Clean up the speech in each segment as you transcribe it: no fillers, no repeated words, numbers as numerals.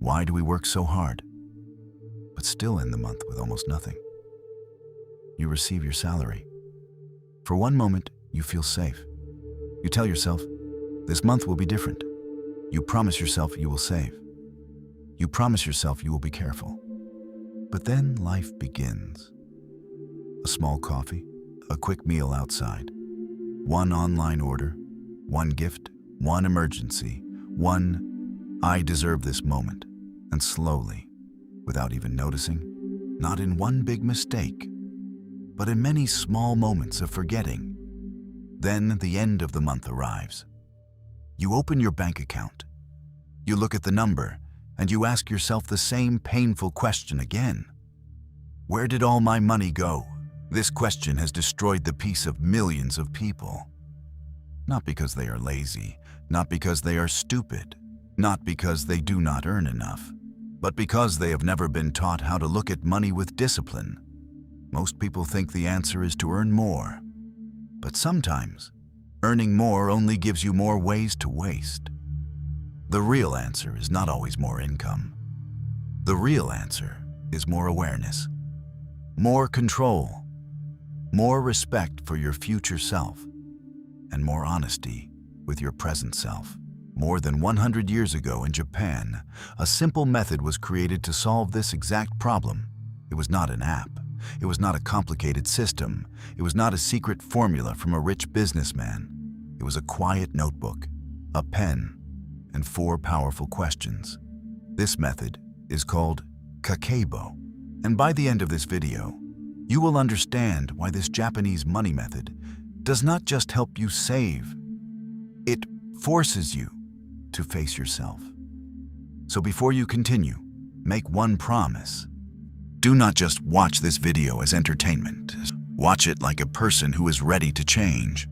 Why do we work so hard, but still end the month with almost nothing? You receive your salary. For one moment, you feel safe. You tell yourself, this month will be different. You promise yourself you will save. You promise yourself you will be careful. But then life begins. A small coffee, a quick meal outside, one online order, one gift, one emergency, one I deserve this moment. And slowly, without even noticing, not in one big mistake, but in many small moments of forgetting, then the end of the month arrives. You open your bank account. You look at the number, and you ask yourself the same painful question again. Where did all my money go? This question has destroyed the peace of millions of people. Not because they are lazy, not because they are stupid, not because they do not earn enough, but because they have never been taught how to look at money with discipline. Most people think the answer is to earn more. But sometimes, earning more only gives you more ways to waste. The real answer is not always more income. The real answer is more awareness, more control, more respect for your future self, and more honesty with your present self. More than 100 years ago in Japan, a simple method was created to solve this exact problem. It was not an app. It was not a complicated system. It was not a secret formula from a rich businessman. It was a quiet notebook, a pen, and 4 powerful questions. This method is called Kakeibo. And by the end of this video, you will understand why this Japanese money method does not just help you save. It forces you to face yourself. So before you continue, make one promise. Do not just watch this video as entertainment. Watch it like a person who is ready to change.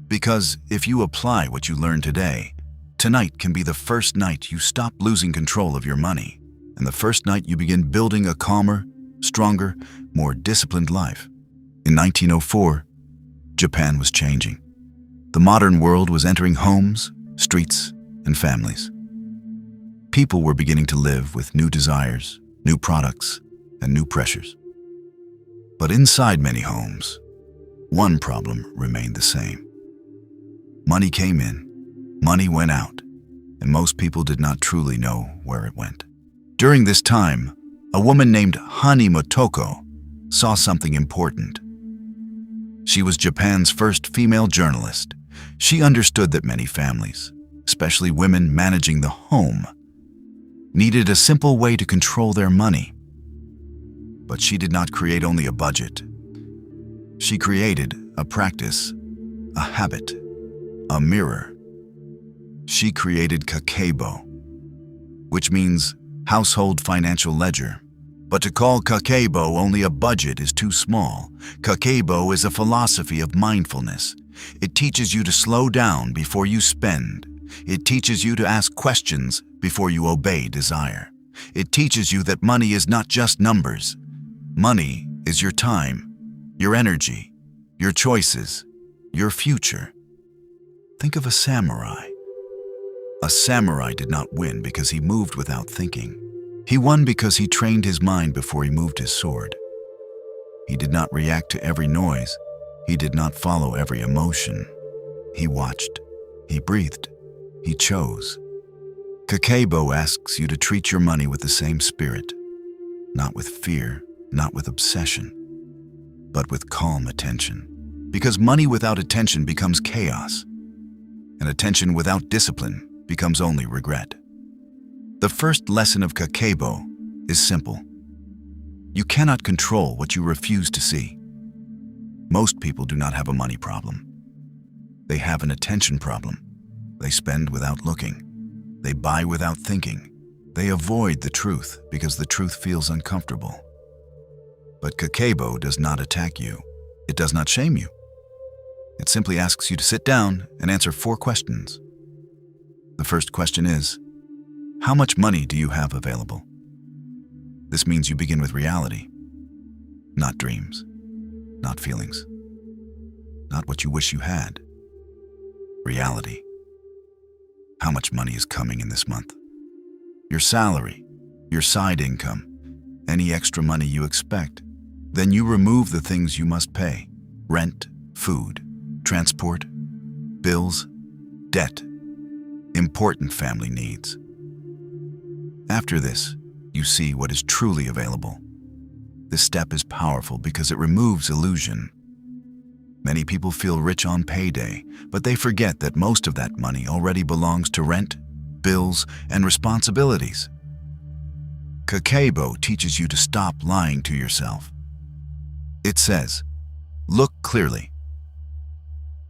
Because if you apply what you learned today, tonight can be the first night you stop losing control of your money, and the first night you begin building a calmer, stronger, more disciplined life. In 1904, Japan was changing. The modern world was entering homes, streets, and families. People were beginning to live with new desires, new products, and new pressures. But inside many homes, one problem remained the same. Money came in, money went out, and most people did not truly know where it went. During this time, a woman named Hani Motoko saw something important. She was Japan's first female journalist. She understood that many families, especially women managing the home, needed a simple way to control their money. But she did not create only a budget. She created a practice, a habit, a mirror. She created Kakeibo, which means household financial ledger. But to call Kakeibo only a budget is too small. Kakeibo is a philosophy of mindfulness. It teaches you to slow down before you spend. It teaches you to ask questions before you obey desire. It teaches you that money is not just numbers. Money is your time, your energy, your choices, your future. Think of a samurai. A samurai did not win because he moved without thinking. He won because he trained his mind before he moved his sword. He did not react to every noise. He did not follow every emotion. He watched. He breathed. He chose. Kakeibo asks you to treat your money with the same spirit, not with fear, not with obsession, but with calm attention. Because money without attention becomes chaos, and attention without discipline becomes only regret. The first lesson of Kakeibo is simple. You cannot control what you refuse to see. Most people do not have a money problem. They have an attention problem. They spend without looking. They buy without thinking. They avoid the truth because the truth feels uncomfortable. But Kakeibo does not attack you. It does not shame you. It simply asks you to sit down and answer 4 questions. The first question is, how much money do you have available? This means you begin with reality, not dreams, not feelings, not what you wish you had. Reality. How much money is coming in this month? your salary, your side income, any extra money you expect. Then you remove the things you must pay: rent, food, transport, bills, debt, important family needs. After this, you see what is truly available. This step is powerful because it removes illusion. Many people feel rich on payday, but they forget that most of that money already belongs to rent, bills, and responsibilities. Kakeibo teaches you to stop lying to yourself. It says, look clearly.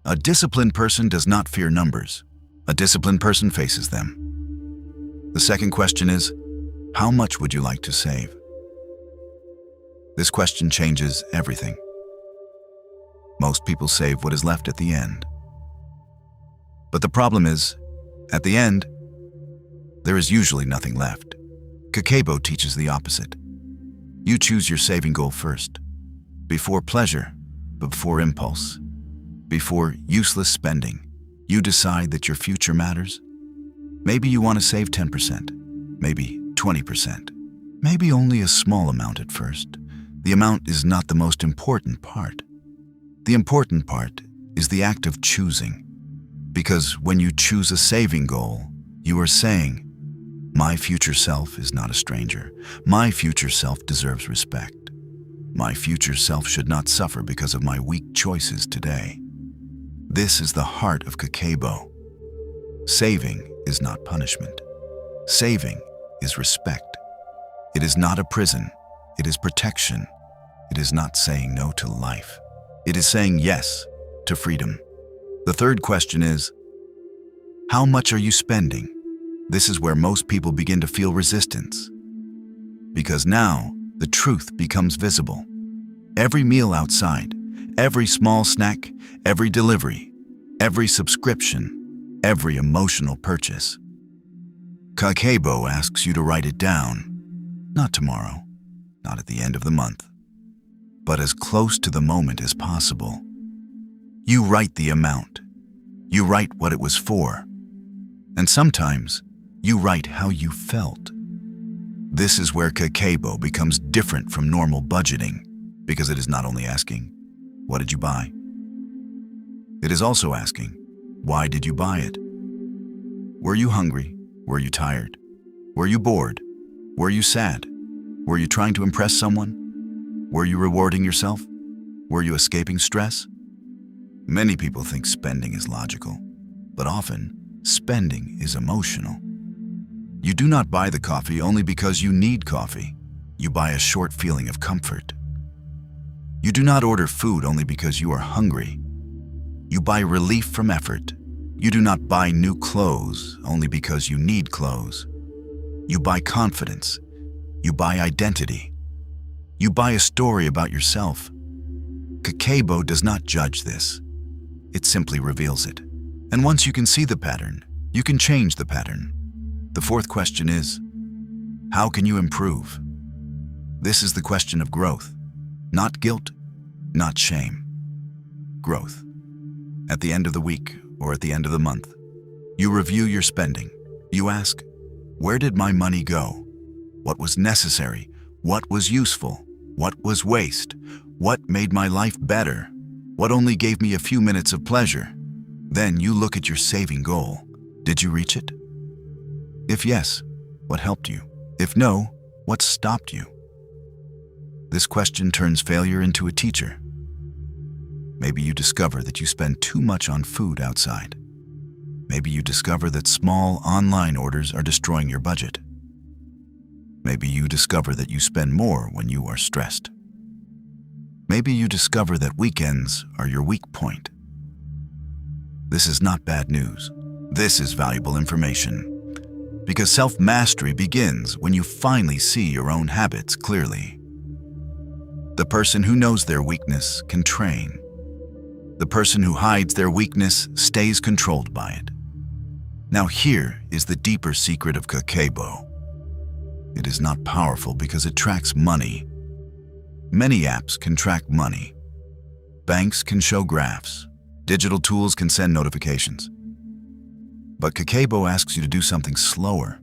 A disciplined person does not fear numbers. A disciplined person faces them. The second question is, how much would you like to save? This question changes everything. Most people save what is left at the end. But the problem is, at the end, there is usually nothing left. Kakeibo teaches the opposite. You choose your saving goal first, before pleasure, before impulse, before useless spending. You decide that your future matters. Maybe you want to save 10%, maybe 20%, maybe only a small amount at first. The amount is not the most important part. The important part is the act of choosing. Because when you choose a saving goal, you are saying, my future self is not a stranger. My future self deserves respect. My future self should not suffer because of my weak choices today. This is the heart of Kakeibo. Saving is not punishment. Saving is respect. It is not a prison. It is protection. It is not saying no to life. It is saying yes to freedom. The third question is, how much are you spending? This is where most people begin to feel resistance. Because now, the truth becomes visible. Every meal outside, every small snack, every delivery, every subscription, every emotional purchase. Kakeibo asks you to write it down, not tomorrow, not at the end of the month, but as close to the moment as possible. You write the amount. You write what it was for. And sometimes, you write how you felt. This is where Kakeibo becomes different from normal budgeting, because it is not only asking, what did you buy? It is also asking, why did you buy it? Were you hungry? Were you tired? Were you bored? Were you sad? Were you trying to impress someone? Were you rewarding yourself? Were you escaping stress? Many people think spending is logical, but often, spending is emotional. You do not buy the coffee only because you need coffee. You buy a short feeling of comfort. You do not order food only because you are hungry. You buy relief from effort. You do not buy new clothes only because you need clothes. You buy confidence. You buy identity. You buy a story about yourself. Kakeibo does not judge this. It simply reveals it. And once you can see the pattern, you can change the pattern. The fourth question is, how can you improve? This is the question of growth. Not guilt, not shame. Growth. At the end of the week or at the end of the month, you review your spending. You ask, where did my money go? What was necessary? What was useful? What was waste? What made my life better? What only gave me a few minutes of pleasure? Then you look at your saving goal. Did you reach it? If yes, what helped you? If no, what stopped you? This question turns failure into a teacher. Maybe you discover that you spend too much on food outside. Maybe you discover that small online orders are destroying your budget. Maybe you discover that you spend more when you are stressed. Maybe you discover that weekends are your weak point. This is not bad news. This is valuable information. Because self-mastery begins when you finally see your own habits clearly. The person who knows their weakness can train. The person who hides their weakness stays controlled by it. Now here is the deeper secret of Kakeibo. It is not powerful because it tracks money. Many apps can track money. Banks can show graphs. Digital tools can send notifications. But Kakeibo asks you to do something slower.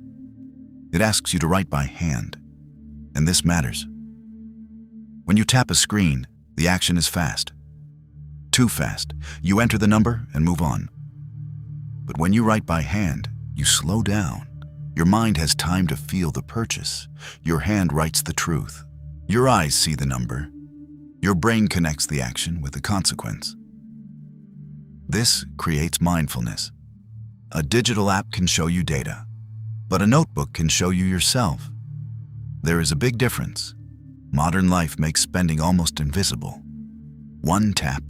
It asks you to write by hand. And this matters. When you tap a screen, the action is fast. Too fast. You enter the number and move on. But when you write by hand, you slow down. Your mind has time to feel the purchase. Your hand writes the truth. Your eyes see the number. Your brain connects the action with the consequence. This creates mindfulness. A digital app can show you data, but a notebook can show you yourself. There is a big difference. Modern life makes spending almost invisible. One tap,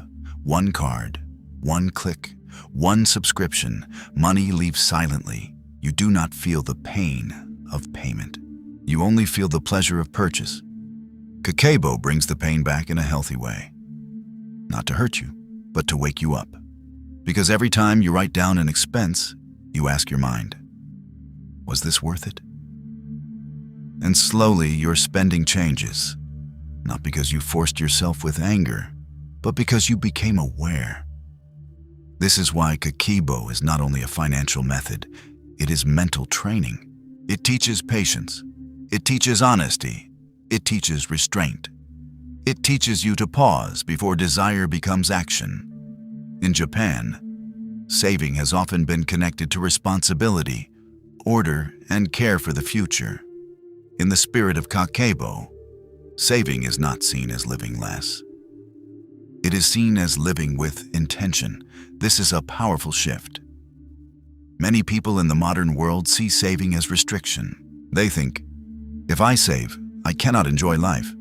one card, one click, one subscription, money leaves silently. You do not feel the pain of payment. You only feel the pleasure of purchase. Kakeibo brings the pain back in a healthy way. Not to hurt you, but to wake you up. Because every time you write down an expense, you ask your mind, was this worth it? And slowly your spending changes, not because you forced yourself with anger, but because you became aware. This is why Kakeibo is not only a financial method, it is mental training. It teaches patience. It teaches honesty. It teaches restraint. It teaches you to pause before desire becomes action. In Japan, saving has often been connected to responsibility, order, and care for the future. In the spirit of Kakeibo, saving is not seen as living less. It is seen as living with intention. This is a powerful shift. Many people in the modern world see saving as restriction. They think, if I save, I cannot enjoy life.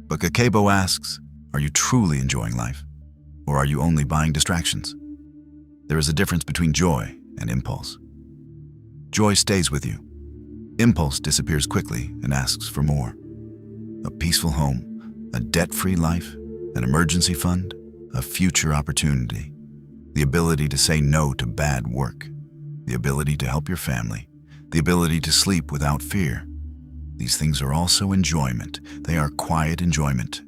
But Kakeibo asks, are you truly enjoying life? Or are you only buying distractions? There is a difference between joy and impulse. Joy stays with you. Impulse disappears quickly and asks for more. A peaceful home, a debt-free life, an emergency fund, a future opportunity, the ability to say no to bad work, the ability to help your family, the ability to sleep without fear. These things are also enjoyment. They are quiet enjoyment,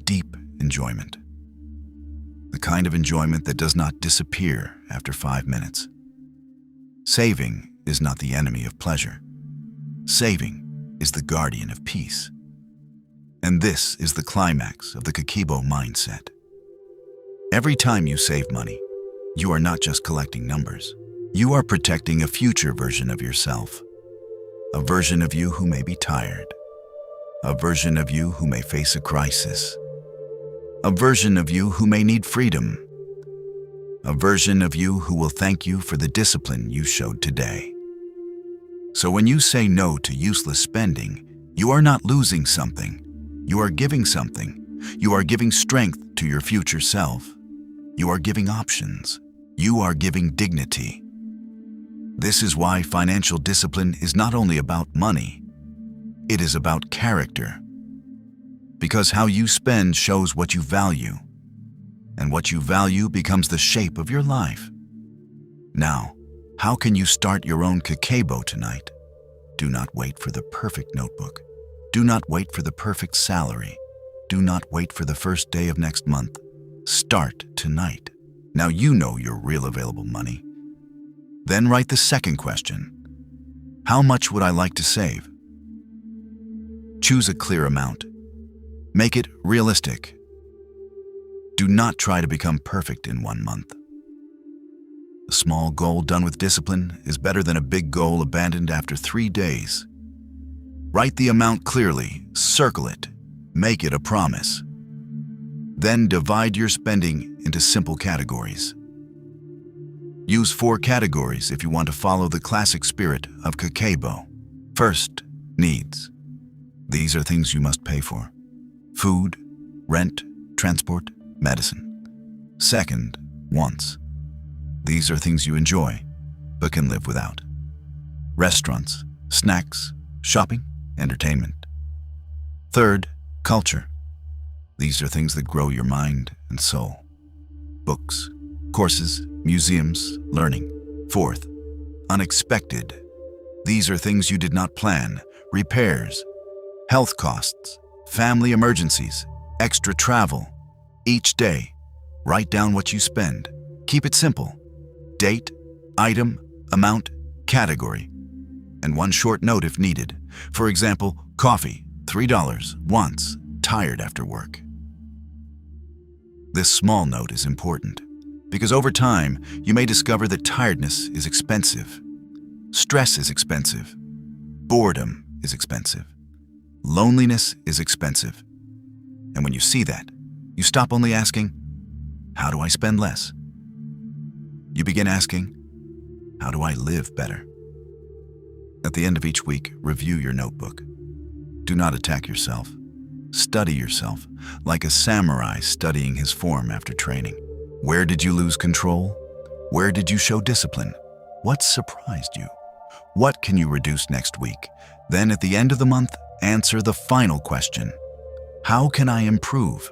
deep enjoyment. The kind of enjoyment that does not disappear after 5 minutes. Saving is not the enemy of pleasure. Saving is the guardian of peace. And this is the climax of the Kakeibo mindset. Every time you save money, you are not just collecting numbers. You are protecting a future version of yourself. A version of you who may be tired. A version of you who may face a crisis. A version of you who may need freedom. A version of you who will thank you for the discipline you showed today. So when you say no to useless spending, you are not losing something. You are giving something. You are giving strength to your future self. You are giving options. You are giving dignity. This is why financial discipline is not only about money, it is about character. Because how you spend shows what you value, and what you value becomes the shape of your life. Now, how can you start your own Kakeibo tonight? Do not wait for the perfect notebook. Do not wait for the perfect salary. Do not wait for the first day of next month. Start tonight. Now you know your real available money. Then write the second question. How much would I like to save? Choose a clear amount. Make it realistic. Do not try to become perfect in 1 month. A small goal done with discipline is better than a big goal abandoned after 3 days. Write the amount clearly, circle it, make it a promise. Then divide your spending into simple categories. Use 4 categories if you want to follow the classic spirit of Kakeibo. First, needs. These are things you must pay for. Food, rent, transport, medicine. Second, wants. These are things you enjoy, but can live without. Restaurants, snacks, shopping, entertainment. Third, culture. These are things that grow your mind and soul. Books, courses, museums, learning. Fourth, unexpected. These are things you did not plan. Repairs, health costs, family emergencies, extra travel. Each day, write down what you spend. Keep it simple. Date, item, amount, category. and one short note if needed. For example, coffee, $3, once, tired after work. This small note is important because over time, you may discover that tiredness is expensive. Stress is expensive. Boredom is expensive. Loneliness is expensive. And when you see that, you stop only asking, how do I spend less? You begin asking, how do I live better? At the end of each week, review your notebook. Do not attack yourself. Study yourself, like a samurai studying his form after training. Where did you lose control? Where did you show discipline? What surprised you? What can you reduce next week? Then at the end of the month, answer the final question. How can I improve?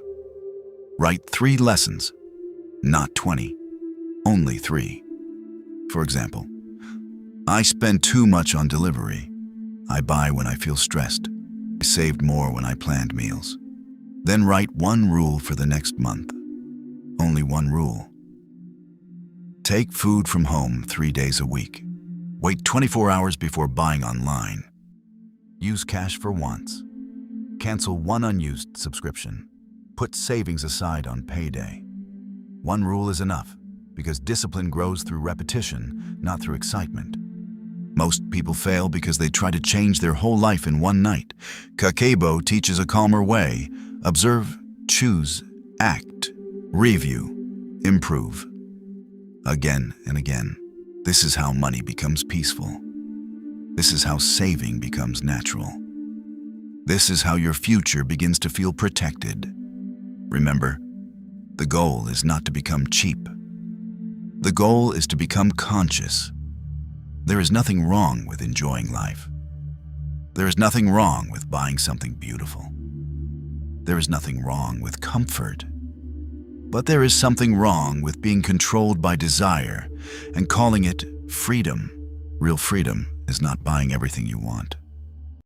Write 3 lessons, not 20, only 3. For example, I spend too much on delivery. I buy when I feel stressed. I saved more when I planned meals. Then write 1 rule for the next month. Only 1 rule. Take food from home 3 days a week. Wait 24 hours before buying online. Use cash for wants. Cancel 1 unused subscription. Put savings aside on payday. 1 rule is enough because discipline grows through repetition, not through excitement. Most people fail because they try to change their whole life in one night. Kakeibo teaches a calmer way. Observe, choose, act, review, improve. Again and again. This is how money becomes peaceful. This is how saving becomes natural. This is how your future begins to feel protected. Remember, the goal is not to become cheap. The goal is to become conscious. There is nothing wrong with enjoying life. There is nothing wrong with buying something beautiful. There is nothing wrong with comfort. But there is something wrong with being controlled by desire and calling it freedom. Real freedom is not buying everything you want.